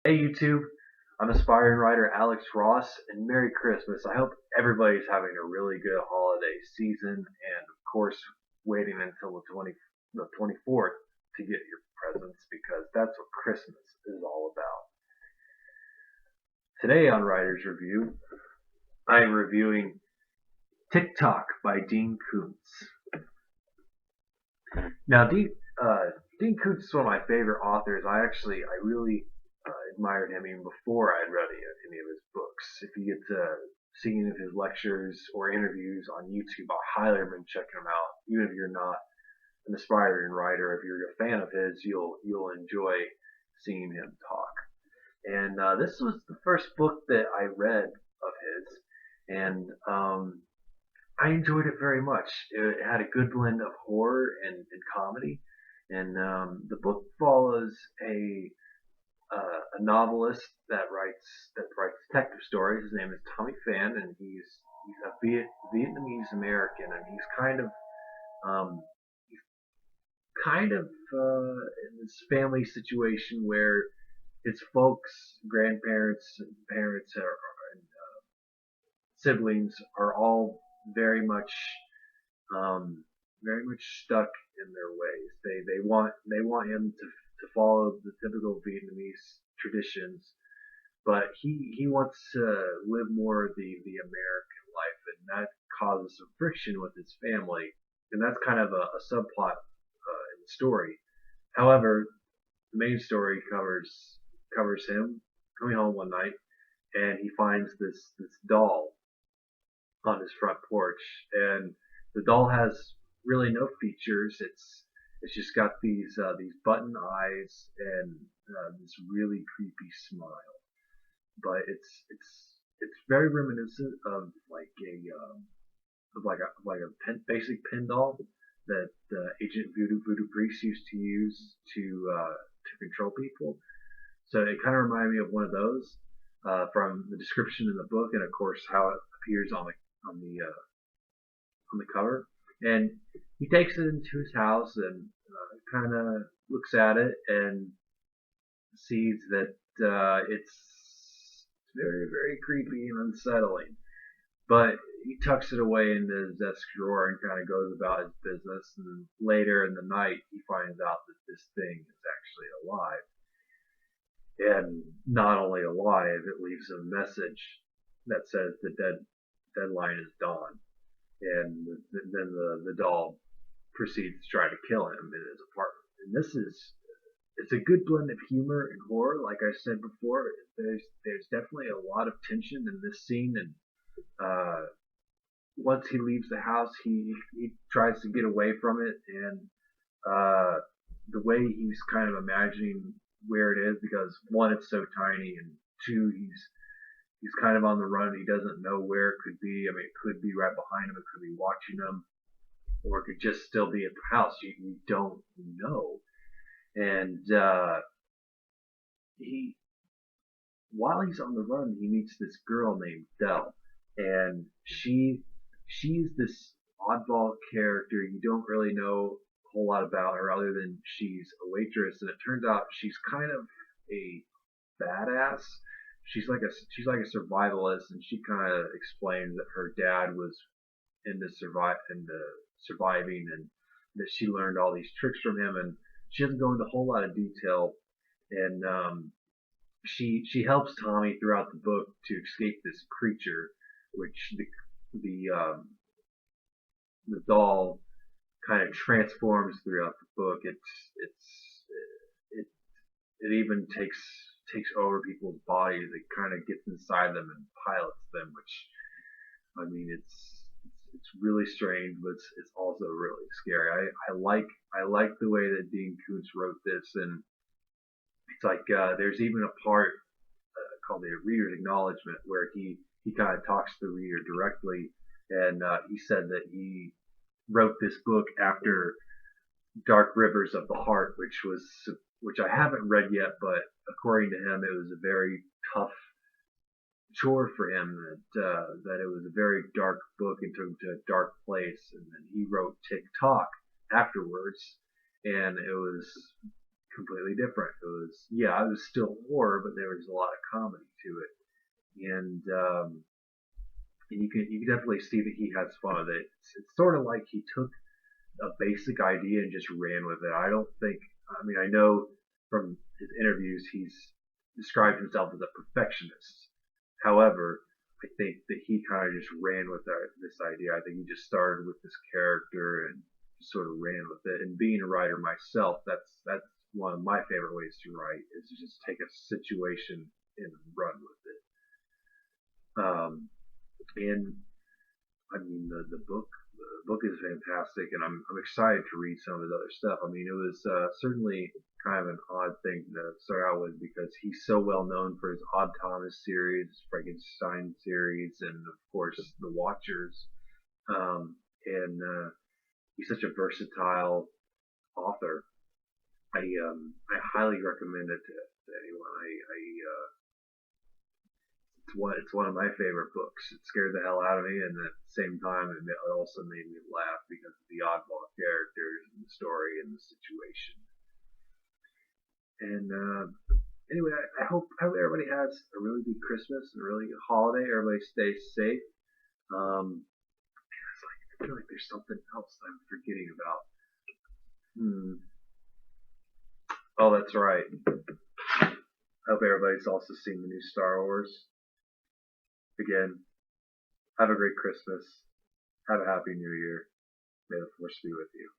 Hey YouTube, I'm aspiring writer Alex Ross, and Merry Christmas. I hope everybody's having a really good holiday season, and of course, waiting until the 24th to get your presents because that's what Christmas is all about. Today on Writer's Review, I am reviewing Tock by Dean Koontz. Now, Dean Koontz is one of my favorite authors. I really admired him even before I'd read any of his books. If you get to see any of his lectures or interviews on YouTube, I highly recommend checking them out. Even if you're not an aspiring writer, if you're a fan of his, you'll enjoy seeing him talk. And this was the first book that I read of his, and I enjoyed it very much. It had a good blend of horror and comedy, and the book follows a novelist that writes detective stories. His name is Tommy Fan, and he's a Vietnamese American, and he's um, in this family situation where his folks, grandparents, and parents, and siblings are all um, very much stuck in their ways. They want him to follow the typical Vietnamese traditions, but he wants to live more of the American life, and that causes some friction with his family, and that's kind of a subplot in the story. However, the main story covers him coming home one night, and he finds this doll on his front porch, and the doll has really no features. It's just got these button eyes and this really creepy smile. But it's very reminiscent of like a basic pin doll that Agent Voodoo Priest used to use to control people. So it kind of reminded me of one of those from the description in the book, and of course how it appears on the uh, on the cover. And he takes it into his house and kind of looks at it and sees that it's very creepy and unsettling. But he tucks it away into his desk drawer and kind of goes about his business. And later in the night, he finds out that this thing is actually alive. And not only alive, it leaves a message that says the deadline is dawn. And then the doll proceeds to try to kill him in his apartment. And it's a good blend of humor and horror. Like I said before, there's definitely a lot of tension in this scene, and once he leaves the house, he tries to get away from it, and the way he's kind of imagining where it is, because one, it's so tiny, and two, he's kind of on the run. He doesn't know where it could be. I mean, it could be right behind him. It could be watching him, or it could just still be at the house. You don't know. And he, while he's on the run, he meets this girl named Dell, and she's this oddball character. You don't really know a whole lot about her other than she's a waitress, and it turns out she's kind of a badass. She's like a survivalist, and she kind of explains that her dad was into surviving, and that she learned all these tricks from him. And she doesn't go into a whole lot of detail, and she helps Tommy throughout the book to escape this creature, which the doll kind of transforms throughout the book. It it even takes over people's bodies. It kind of gets inside them and pilots them, which, I mean, it's really strange, but it's also really scary. I like the way that Dean Koontz wrote this, and it's like there's even a part called the reader's acknowledgement where he kind of talks to the reader directly, and he said that he wrote this book after Dark Rivers of the Heart, which I haven't read yet, but according to him, it was a very tough chore for him, that it was a very dark book and took him to a dark place. And then he wrote Tock afterwards, and it was completely different. It was still horror, but there was a lot of comedy to it, and you can definitely see that he has fun with it. It's sort of like he took a basic idea and just ran with it. I know from his interviews he's described himself as a perfectionist. However, I think that he kind of just ran with this idea. I think he just started with this character and just sort of ran with it. And being a writer myself, that's one of my favorite ways to write is to just take a situation and run with it. And I mean the book is fantastic, and I'm excited to read some of his other stuff. I mean, it was certainly kind of an odd thing to start out with because he's so well known for his Odd Thomas series, Frankenstein series, and of course The Watchers. And he's such a versatile author. I highly recommend it to anyone. It's one of my favorite books. It scared the hell out of me, and at the same time, it also made me laugh because of the oddball characters and the story and the situation. And anyway, I hope everybody has a really good Christmas and a really good holiday. Everybody stays safe. I feel like there's something else I'm forgetting about. Oh, that's right. I hope everybody's also seen the new Star Wars. Again, have a great Christmas. Have a happy New Year. May the Force be with you.